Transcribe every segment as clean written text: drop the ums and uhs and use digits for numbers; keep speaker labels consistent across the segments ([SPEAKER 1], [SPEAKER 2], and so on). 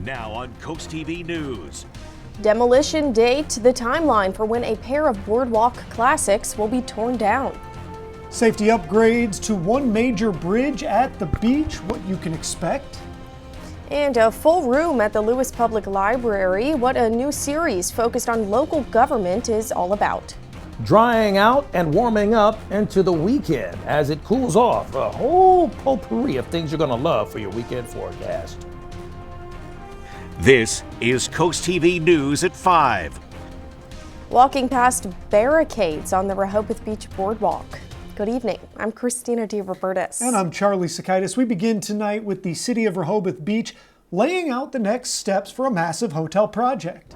[SPEAKER 1] Now on CoastTV News.
[SPEAKER 2] Demolition date, the timeline for when a pair of boardwalk classics will be torn down.
[SPEAKER 3] Safety upgrades to one major bridge at the beach, what you can expect.
[SPEAKER 2] And a full room at the Lewis Public Library, what a new series focused on local government is all about.
[SPEAKER 4] Drying out and warming up into the weekend as it cools off. A whole potpourri of things you're going to love for your weekend forecast.
[SPEAKER 1] This is CoastTV News at 5.
[SPEAKER 2] Walking past barricades on the Rehoboth Beach Boardwalk. Good evening. I'm Christina DeRobertis.
[SPEAKER 3] And I'm Charlie Sakaitis. We begin tonight with the city of Rehoboth Beach laying out the next steps for a massive hotel project.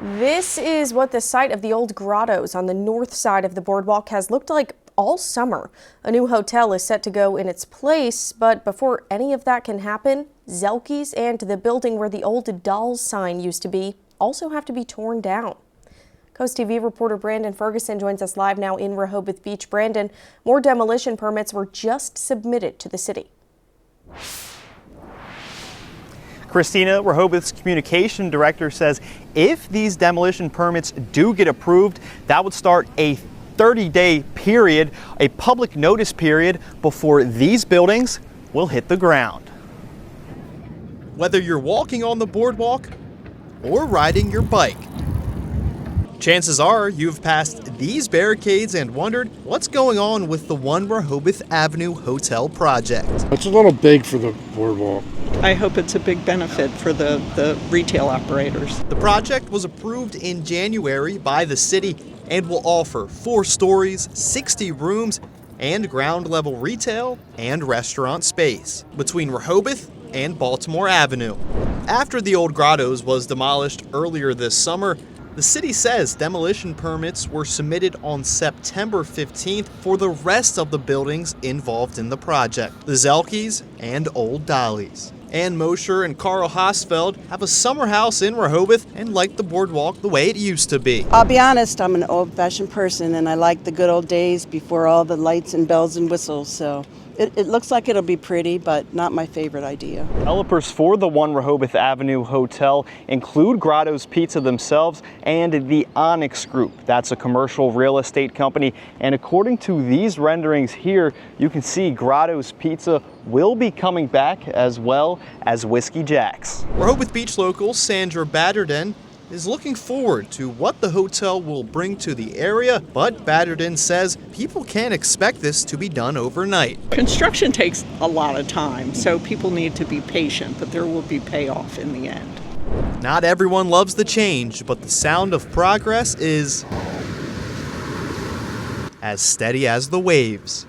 [SPEAKER 2] This is what the site of the old grottos on the north side of the boardwalk has looked like all summer. A new hotel is set to go in its place, but before any of that can happen, Zelke's and the building where the old Dolls sign used to be also have to be torn down. CoastTV reporter Brandon Ferguson joins us live now in Rehoboth Beach. Brandon, more demolition permits were just submitted to the city.
[SPEAKER 5] Christina, Rehoboth's communication director says if these demolition permits do get approved, that would start a 30-day period, a public notice period, before these buildings will hit the ground. Whether you're walking on the boardwalk or riding your bike, chances are you've passed these barricades and wondered what's going on with the One Rehoboth Avenue Hotel project.
[SPEAKER 6] It's a little big for the boardwalk.
[SPEAKER 7] I hope it's a big benefit for the retail operators.
[SPEAKER 5] The project was approved in January by the city and will offer 4 stories, 60 rooms, and ground level retail and restaurant space between Rehoboth and Baltimore Avenue. After the old grottos was demolished earlier this summer, the city says demolition permits were submitted on September 15th for the rest of the buildings involved in the project, the Zelke's and Old Dolly's. Ann Mosher and Carl Hosfeld have a summer house in Rehoboth and like the boardwalk the way it used to be.
[SPEAKER 8] I'll be honest, I'm an old-fashioned person and I like the good old days before all the lights and bells and whistles, so it looks like it'll be pretty, but not my favorite idea.
[SPEAKER 5] Developers for the One Rehoboth Avenue Hotel include Grotto's Pizza themselves and the Onyx Group. That's a commercial real estate company, and according to these renderings here, you can see Grotto's Pizza will be coming back, as well as Whiskey Jack's. Rehoboth Beach local Sandra Batterden is looking forward to what the hotel will bring to the area, but Batterden says people can't expect this to be done overnight.
[SPEAKER 7] Construction takes a lot of time, so people need to be patient, but there will be payoff in the end.
[SPEAKER 5] Not everyone loves the change, but the sound of progress is as steady as the waves.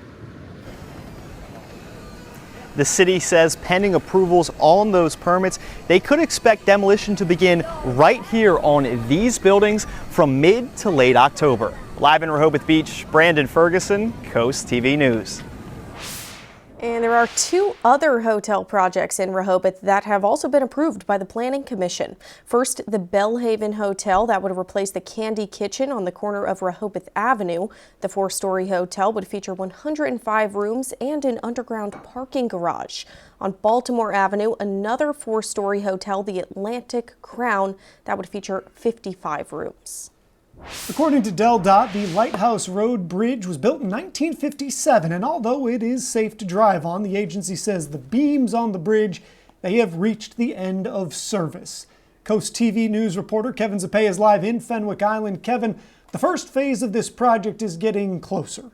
[SPEAKER 5] The city says pending approvals on those permits, they could expect demolition to begin right here on these buildings from mid to late October. Live in Rehoboth Beach, Brandon Ferguson, CoastTV News.
[SPEAKER 2] And there are 2 other hotel projects in Rehoboth that have also been approved by the Planning Commission. First, the Bellhaven Hotel that would replace the Candy Kitchen on the corner of Rehoboth Avenue. The 4-story hotel would feature 105 rooms and an underground parking garage. On Baltimore Avenue, another 4-story hotel, the Atlantic Crown, that would feature 55 rooms.
[SPEAKER 3] According to DelDOT, the Lighthouse Road Bridge was built in 1957, and although it is safe to drive on, the agency says the beams on the bridge, they have reached the end of service. CoastTV News reporter Kevin Zapay is live in Fenwick Island. Kevin, the first phase of this project is getting closer.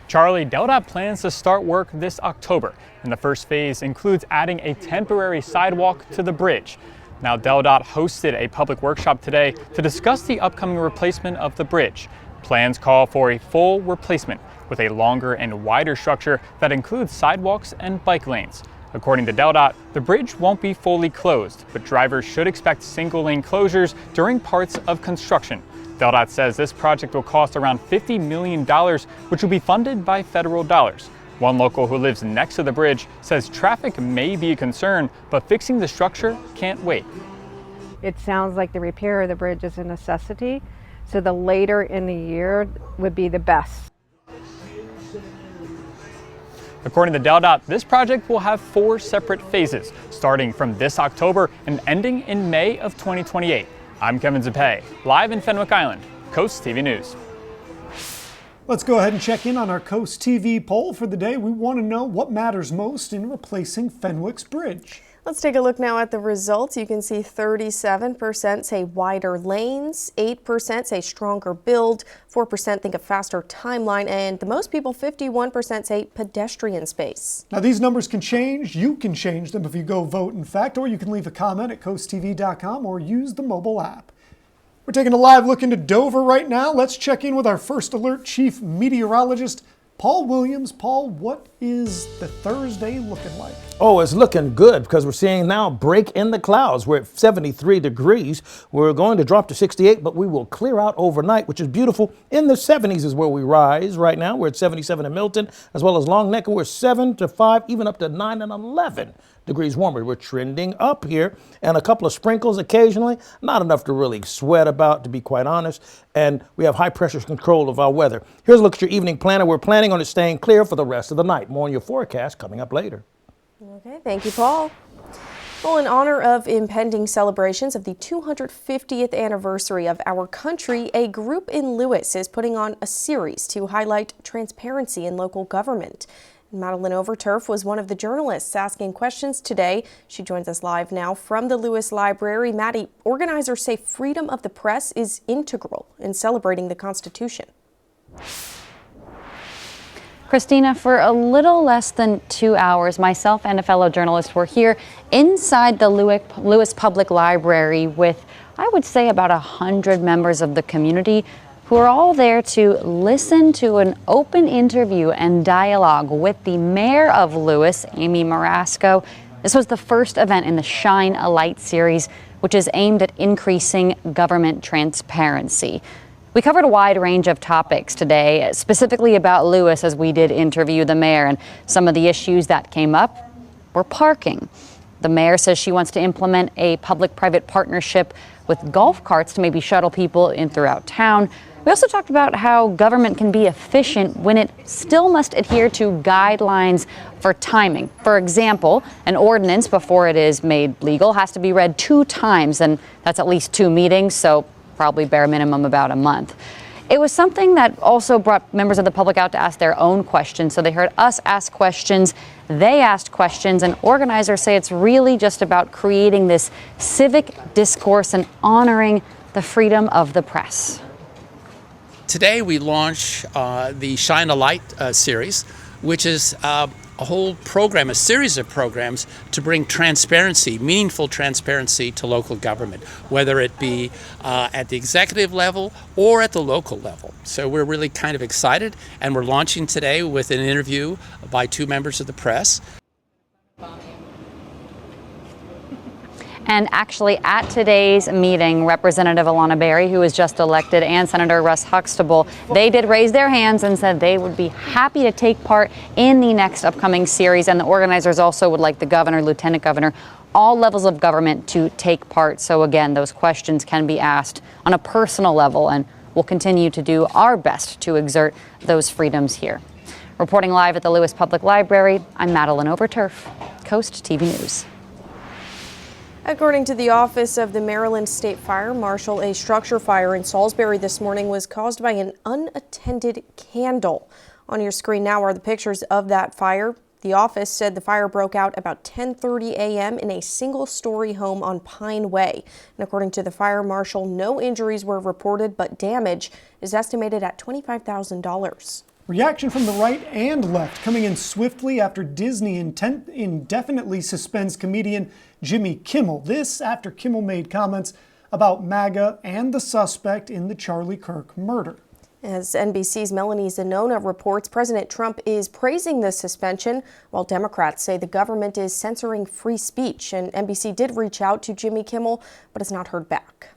[SPEAKER 9] Charlie, DelDOT plans to start work this October, and the first phase includes adding a temporary sidewalk to the bridge. Now, DelDOT hosted a public workshop today to discuss the upcoming replacement of the bridge. Plans call for a full replacement with a longer and wider structure that includes sidewalks and bike lanes. According to DelDOT, the bridge won't be fully closed, but drivers should expect single-lane closures during parts of construction. DelDOT says this project will cost around $50 million, which will be funded by federal dollars. One local who lives next to the bridge says traffic may be a concern, but fixing the structure can't wait.
[SPEAKER 10] It sounds like the repair of the bridge is a necessity, so the later in the year would be the best.
[SPEAKER 9] According to DelDOT, this project will have 4 separate phases, starting from this October and ending in May of 2028. I'm Kevin Zappé, live in Fenwick Island, Coast TV News.
[SPEAKER 3] Let's go ahead and check in on our Coast TV poll for the day. We want to know what matters most in replacing Fenwick's bridge.
[SPEAKER 2] Let's take a look now at the results. You can see 37% say wider lanes, 8% say stronger build, 4% think a faster timeline, and the most people, 51%, say pedestrian space.
[SPEAKER 3] Now these numbers can change. You can change them if you go vote, in fact, or you can leave a comment at coasttv.com or use the mobile app. We're taking a live look into Dover right now. Let's check in with our First Alert Chief Meteorologist, Paul Williams. Paul, what is the Thursday looking like?
[SPEAKER 4] Oh, it's looking good because we're seeing now a break in the clouds. We're at 73 degrees. We're going to drop to 68, but we will clear out overnight, which is beautiful. In the 70s is where we rise right now. We're at 77 in Milton, as well as Long Neck. We're 7 to 5, even up to 9 and 11 degrees warmer. We're trending up here, and a couple of sprinkles occasionally. Not enough to really sweat about, to be quite honest. And we have high pressure control of our weather. Here's a look at your evening planner. We're planning on it staying clear for the rest of the night. More on your forecast coming up later.
[SPEAKER 2] Okay, thank you, Paul. Well, in honor of impending celebrations of the 250th anniversary of our country, a group in Lewis is putting on a series to highlight transparency in local government. Madeline Overturf was one of the journalists asking questions today. She joins us live now from the Lewis Library. Maddie, organizers say freedom of the press is integral in celebrating the Constitution.
[SPEAKER 11] Christina, for a little less than 2 hours, myself and a fellow journalist were here inside the Lewis Public Library with, I would say, about 100 members of the community who are all there to listen to an open interview and dialogue with the mayor of Lewis, Amy Marasco. This was the first event in the Shine a Light series, which is aimed at increasing government transparency. We covered a wide range of topics today, specifically about Lewis, as we did interview the mayor, and some of the issues that came up were parking. The mayor says she wants to implement a public-private partnership with golf carts to maybe shuttle people in throughout town. We also talked about how government can be efficient when it still must adhere to guidelines for timing. For example, an ordinance before it is made legal has to be read 2 times, and that's at least 2 meetings, so probably bare minimum about a month. It was something that also brought members of the public out to ask their own questions. So they heard us ask questions, they asked questions, and organizers say it's really just about creating this civic discourse and honoring the freedom of the press.
[SPEAKER 12] Today we launch the Shine a Light series, which is a whole program, a series of programs to bring transparency, meaningful transparency to local government, whether it be at the executive level or at the local level. So we're really kind of excited, and we're launching today with an interview by 2 members of the press.
[SPEAKER 11] And actually at today's meeting, Representative Alana Berry, who was just elected, and Senator Russ Huxtable, they did raise their hands and said they would be happy to take part in the next upcoming series. And the organizers also would like the governor, lieutenant governor, all levels of government to take part. So again, those questions can be asked on a personal level, and we'll continue to do our best to exert those freedoms here. Reporting live at the Lewis Public Library, I'm Madeline Overturf, Coast TV News.
[SPEAKER 2] According to the Office of the Maryland State Fire Marshal, a structure fire in Salisbury this morning was caused by an unattended candle. On your screen now are the pictures of that fire. The office said the fire broke out about 10:30 a.m. in a single-story home on Pine Way. And according to the fire marshal, no injuries were reported, but damage is estimated at $25,000.
[SPEAKER 3] Reaction from the right and left coming in swiftly after Disney indefinitely suspends comedian Jimmy Kimmel. This after Kimmel made comments about MAGA and the suspect in the Charlie Kirk murder.
[SPEAKER 2] As NBC's Melanie Zanona reports, President Trump is praising the suspension, while Democrats say the government is censoring free speech. And NBC did reach out to Jimmy Kimmel, but has not heard back.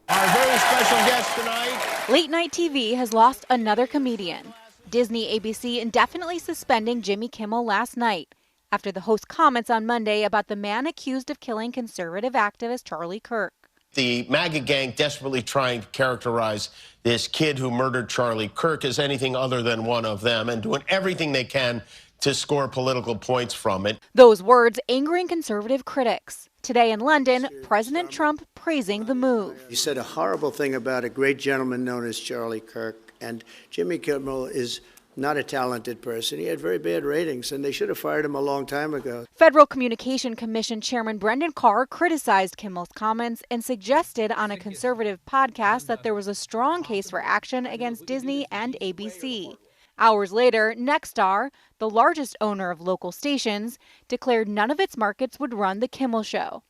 [SPEAKER 13] Our very special guest tonight. Late night TV has lost another comedian. Disney ABC indefinitely suspending Jimmy Kimmel last night after the host's comments on Monday about the man accused of killing conservative activist Charlie Kirk.
[SPEAKER 14] The MAGA gang desperately trying to characterize this kid who murdered Charlie Kirk as anything other than one of them, and doing everything they can to score political points from it.
[SPEAKER 13] Those words angering conservative critics. Today in London, President Trump praising the move.
[SPEAKER 15] You said a horrible thing about a great gentleman known as Charlie Kirk, and Jimmy Kimmel is not a talented person. He had very bad ratings, and they should have fired him a long time ago.
[SPEAKER 13] Federal Communication Commission Chairman Brendan Carr criticized Kimmel's comments and suggested on a conservative podcast that there was a strong case for action against Disney and ABC. Hours later, Nexstar, the largest owner of local stations, declared none of its markets would run The Kimmel Show.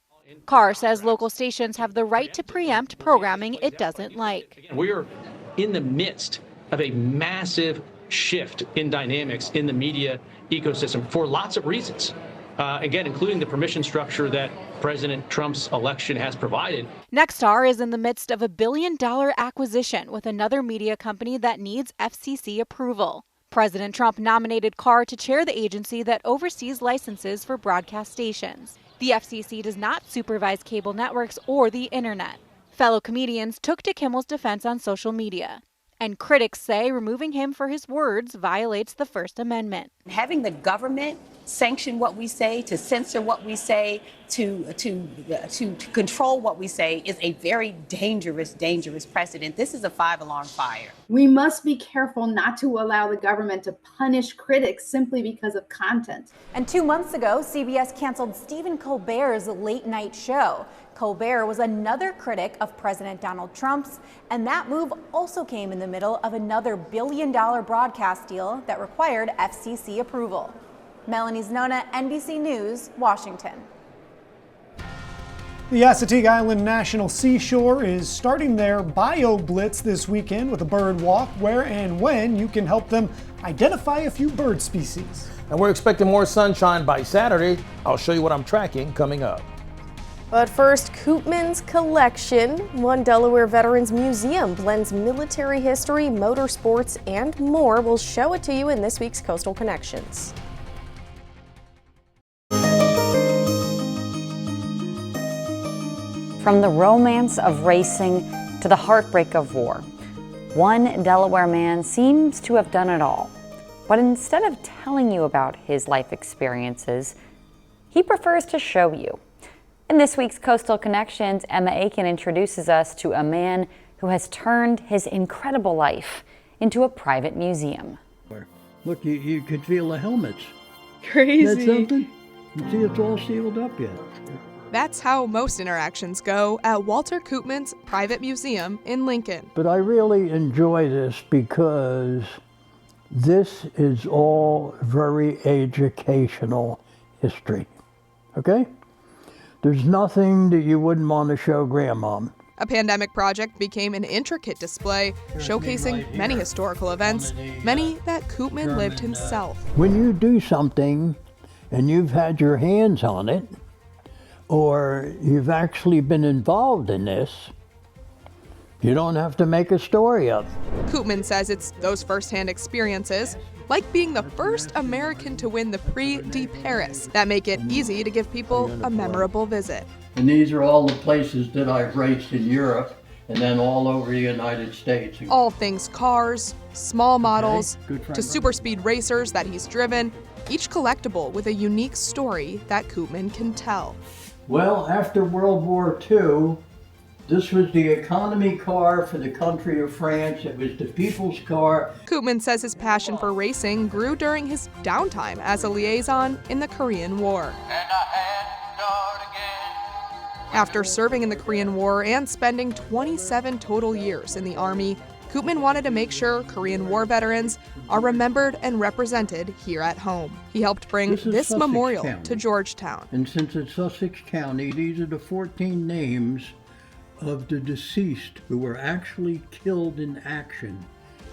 [SPEAKER 13] Carr says local stations have the right to preempt programming it doesn't like.
[SPEAKER 16] We're in the midst of a massive shift in dynamics in the media ecosystem for lots of reasons. Again, including the permission structure that President Trump's election has provided.
[SPEAKER 13] Nexstar is in the midst of a $1 billion acquisition with another media company that needs FCC approval. President Trump nominated Carr to chair the agency that oversees licenses for broadcast stations. The FCC does not supervise cable networks or the internet. Fellow comedians took to Kimmel's defense on social media. And critics say removing him for his words violates the First Amendment.
[SPEAKER 17] Having the government sanction what we say, to censor what we say, to control what we say is a very dangerous precedent. This is a 5-alarm fire.
[SPEAKER 18] We must be careful not to allow the government to punish critics simply because of content.
[SPEAKER 13] And 2 months ago, CBS canceled Stephen Colbert's late night show. Colbert was another critic of President Donald Trump's, and that move also came in the middle of another $1 billion broadcast deal that required FCC approval. Melanie Znona, NBC News, Washington.
[SPEAKER 3] The Assateague Island National Seashore is starting their Bio Blitz this weekend with a bird walk where and when you can help them identify a few bird species.
[SPEAKER 4] And we're expecting more sunshine by Saturday. I'll show you what I'm tracking coming up.
[SPEAKER 2] But first, Koopman's Collection. One Delaware Veterans Museum blends military history, motorsports, and more. We'll show it to you in this week's Coastal Connections.
[SPEAKER 11] From the romance of racing to the heartbreak of war, one Delaware man seems to have done it all. But instead of telling you about his life experiences, he prefers to show you. In this week's Coastal Connections, Emma Aiken introduces us to a man who has turned his incredible life into a private museum.
[SPEAKER 19] Look, you could feel the helmets.
[SPEAKER 20] Crazy.
[SPEAKER 19] That's something? You see, it's all sealed up yet.
[SPEAKER 20] That's how most interactions go at Walter Koopman's private museum in Lincoln.
[SPEAKER 19] But I really enjoy this because this is all very educational history, okay? There's nothing that you wouldn't want to show Grandma.
[SPEAKER 20] A pandemic project became an intricate display showcasing many historical events, many that Koopman lived himself.
[SPEAKER 19] When you do something and you've had your hands on it, or you've actually been involved in this, you don't have to make a story up.
[SPEAKER 20] Koopman says it's those firsthand experiences, like being the first American to win the Prix de Paris, that make it easy to give people a memorable visit.
[SPEAKER 19] And these are all the places that I've raced in Europe and then all over the United States.
[SPEAKER 20] All things cars, small models, to super speed racers that he's driven, each collectible with a unique story that Koopman can tell.
[SPEAKER 19] Well, after World War II, this was the economy car for the country of France. It was the people's car.
[SPEAKER 20] Koopman says his passion for racing grew during his downtime as a liaison in the Korean War. After serving in the Korean War and spending 27 total years in the Army, Koopman wanted to make sure Korean War veterans are remembered and represented here at home. He helped bring this memorial to Georgetown.
[SPEAKER 19] And since it's Sussex County, these are the 14 names of the deceased who were actually killed in action.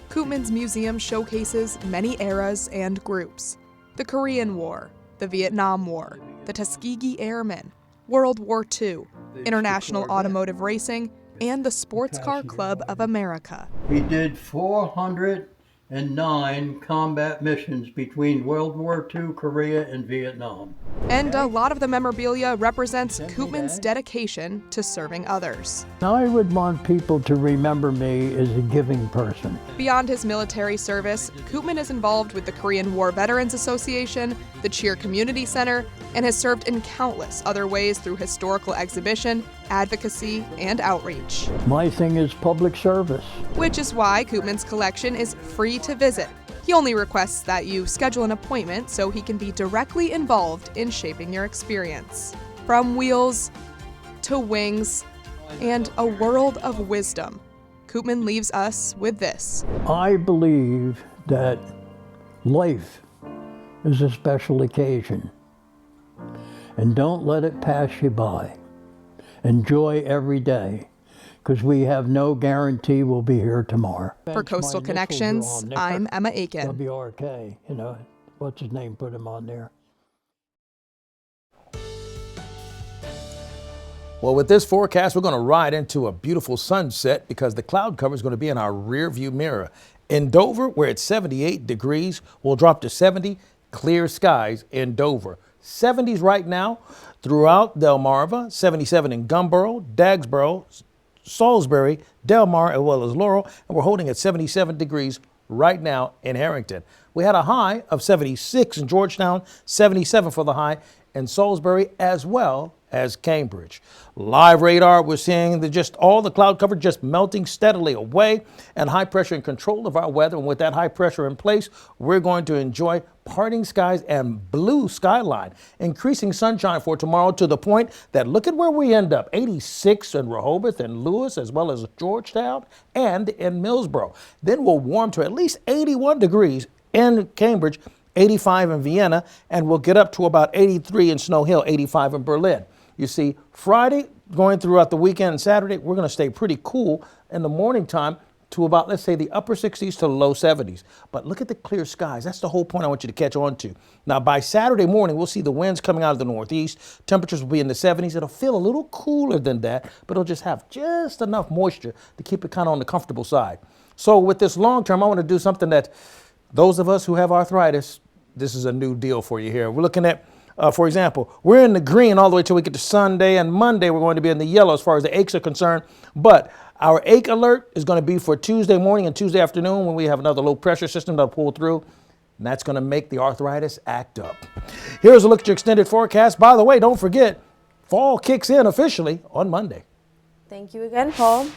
[SPEAKER 20] Koopman's museum showcases many eras and groups. The Korean War, the Vietnam War, the Tuskegee Airmen, World War II, International Automotive Racing, and the Sports Car Club of America.
[SPEAKER 19] He did 400 and 9 combat missions between World War II, Korea, and Vietnam.
[SPEAKER 20] And a lot of the memorabilia represents Koopman's dedication to serving others.
[SPEAKER 19] I would want people to remember me as a giving person.
[SPEAKER 20] Beyond his military service, Koopman is involved with the Korean War Veterans Association, the Cheer Community Center, and has served in countless other ways through historical exhibition, advocacy, and outreach.
[SPEAKER 19] My thing is public service.
[SPEAKER 20] Which is why Koopman's collection is free to visit. He only requests that you schedule an appointment so he can be directly involved in shaping your experience. From wheels to wings and a world of wisdom, Koopman leaves us with this.
[SPEAKER 19] I believe that life is a special occasion, and don't let it pass you by. Enjoy every day, because we have no guarantee we'll be here tomorrow.
[SPEAKER 20] For Coastal Connections, I'm Emma Aiken.
[SPEAKER 19] WRK, you know, what's his name, put him on there.
[SPEAKER 4] Well, with this forecast, we're going to ride into a beautiful sunset because the cloud cover is going to be in our rear view mirror. In Dover, where it's 78 degrees, we'll drop to 70, clear skies in Dover. 70s right now throughout Delmarva, 77 in Gumboro, Dagsboro, Salisbury, Delmar, as well as Laurel, and we're holding at 77 degrees right now in Harrington. We had a high of 76 in Georgetown, 77 for the high in Salisbury, as well as Cambridge. Live radar, we're seeing just all the cloud cover just melting steadily away and high pressure in control of our weather. And with that high pressure in place, we're going to enjoy parting skies and blue skyline. Increasing sunshine for tomorrow to the point that look at where we end up. 86 in Rehoboth and Lewis, as well as Georgetown and in Millsboro. Then we'll warm to at least 81 degrees in Cambridge, 85 in Vienna, and we'll get up to about 83 in Snow Hill, 85 in Berlin. You see, Friday, going throughout the weekend and Saturday, we're going to stay pretty cool in the morning time to about, let's say, the upper 60s to low 70s. But look at the clear skies. That's the whole point I want you to catch on to. Now, by Saturday morning, we'll see the winds coming out of the northeast. Temperatures will be in the 70s. It'll feel a little cooler than that, but it'll just have just enough moisture to keep it kind of on the comfortable side. So with this long term, I want to do something that those of us who have arthritis, this is a new deal for you here. We're looking at, for example, we're in the green all the way till we get to Sunday, and Monday we're going to be in the yellow as far as the aches are concerned. But our ache alert is going to be for Tuesday morning and Tuesday afternoon when we have another low pressure system that'll pull through, and that's going to make the arthritis act up. Here's a look at your extended forecast. By the way, don't forget, fall kicks in officially on Monday.
[SPEAKER 2] Thank you again, Paul.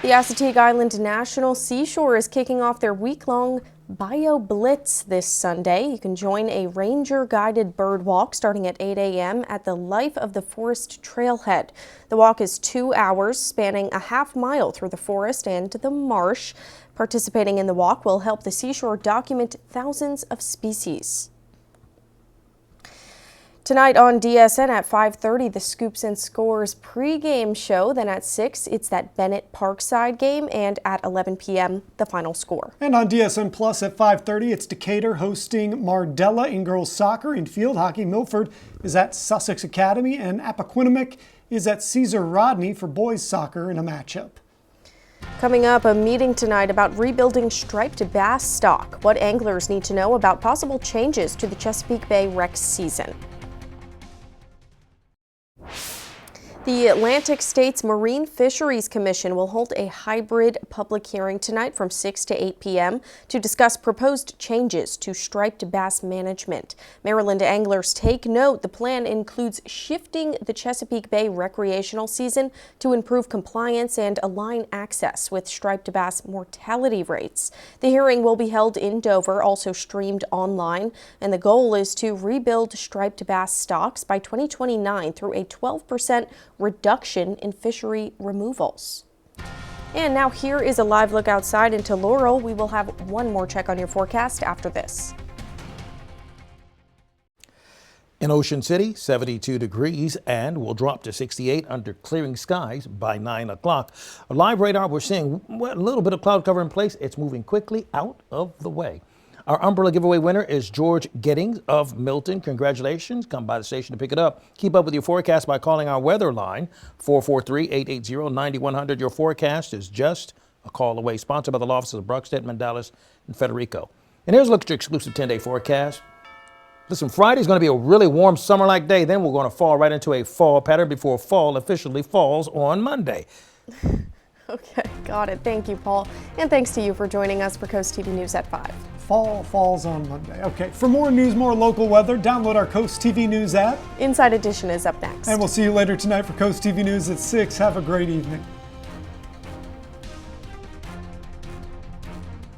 [SPEAKER 2] The Assateague Island National Seashore is kicking off their week-long Bio Blitz this Sunday. You can join a ranger-guided bird walk starting at 8 a.m. at the Life of the Forest trailhead. The walk is 2 hours, spanning a half mile through the forest and the marsh. Participating in the walk will help the seashore document thousands of species. Tonight on DSN at 5:30, the Scoops and Scores pregame show. Then at 6, it's that Bennett Parkside game, and at 11 p.m., the final score.
[SPEAKER 3] And on DSN Plus at 5:30, it's Decatur hosting Mardella in girls soccer and field hockey. Milford is at Sussex Academy, and Appoquinimink is at Caesar Rodney for boys soccer in a matchup.
[SPEAKER 2] Coming up, a meeting tonight about rebuilding striped bass stock. What anglers need to know about possible changes to the Chesapeake Bay rec season. The Atlantic States Marine Fisheries Commission will hold a hybrid public hearing tonight from 6 to 8 p.m. to discuss proposed changes to striped bass management. Maryland anglers take note. The plan includes shifting the Chesapeake Bay recreational season to improve compliance and align access with striped bass mortality rates. The hearing will be held in Dover, also streamed online, and the goal is to rebuild striped bass stocks by 2029 through a 12% reduction in fishery removals. And now here is a live look outside into Laurel. We will have one more check on your forecast after this.
[SPEAKER 4] In Ocean City, 72 degrees, and we'll drop to 68 under clearing skies by 9 o'clock. Live radar, we're seeing a little bit of cloud cover in place. It's moving quickly out of the way. Our umbrella giveaway winner is George Giddings of Milton. Congratulations. Come by the station to pick it up. Keep up with your forecast by calling our weather line, 443-880-9100. Your forecast is just a call away. Sponsored by the law offices of Brockstedt, Mandalis, and Federico. And here's a look at your exclusive 10-day forecast. Listen, Friday's going to be a really warm summer-like day. Then we're going to fall right into a fall pattern before fall officially falls on Monday.
[SPEAKER 2] Okay, got it. Thank you, Paul. And thanks to you for joining us for Coast TV News at 5.
[SPEAKER 3] Fall falls on Monday. Okay, for more news, more local weather, download our Coast TV News app.
[SPEAKER 2] Inside Edition is up next.
[SPEAKER 3] And we'll see you later tonight for Coast TV News at 6. Have a great evening.